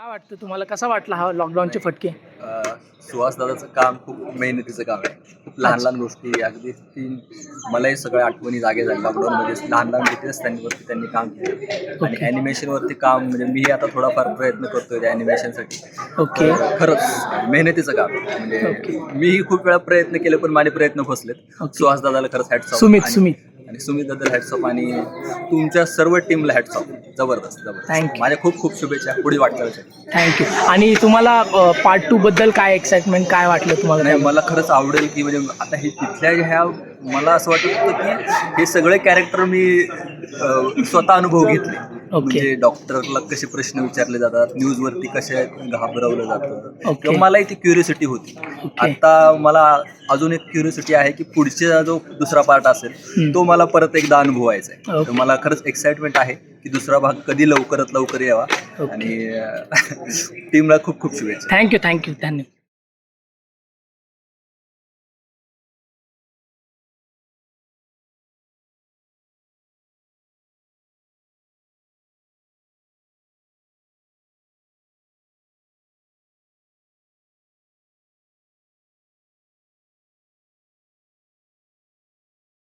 काय वाटतं तुम्हाला, कसा वाटला हा लॉकडाऊनचे फटके? सुहास दादाचं काम खूप मेहनतीचं काम आहे. खूप लहान लहान गोष्टी अगदी मलाही सगळ्या आठवणी जागे झाल्या लॉकडाऊनमध्ये. लहान लहान गोष्टी त्यांनी काम केलं आणि ओके. ॲनिमेशनवरती काम म्हणजे मी आता थोडाफार प्रयत्न करतोय त्या ॲनिमेशनसाठी. ओके. खरंच मेहनतीचं काम आहे. म्हणजे ओके. मीही खूप वेळा प्रयत्न केले पण माझे प्रयत्न फसलेत. ओके. सुहास दादाला खरंच हॅट्स ऑफ. सुमित आणि सुमित दादा हॅट्स ऑफ आणि तुमच्या सर्व टीमला हॅट्स ऑफ. जबरदस्त Thank you. माझ्या खूप खूप शुभेच्छा पुढे वाटचालीसाठी. थँक्यू. आणि तुम्हाला पार्ट 2 बद्दल काय एक्साइटमेंट, काय वाटलं तुम्हाला? नाही, मला खरंच आवडेल की म्हणजे आता हे तिथल्या ह्या मला असं वाटत होतं की हे सगळे कॅरेक्टर मी स्वतः अनुभव घेतले. म्हणजे डॉक्टरला कसे प्रश्न विचारले जातात, न्यूजवरती कसे घाबरवलं जातं किंवा मलाही ती क्युरियोसिटी होती. आता मला अजून एक क्युरियोसिटी आहे की पुढचा जो दुसरा पार्ट असेल तो मला परत एकदा अनुभवायचा आहे. तर मला खरंच एक्साइटमेंट आहे की दुसरा भाग कधी लवकरात लवकर यावा आणि टीमला खूप खूप शुभेच्छा. थँक्यू.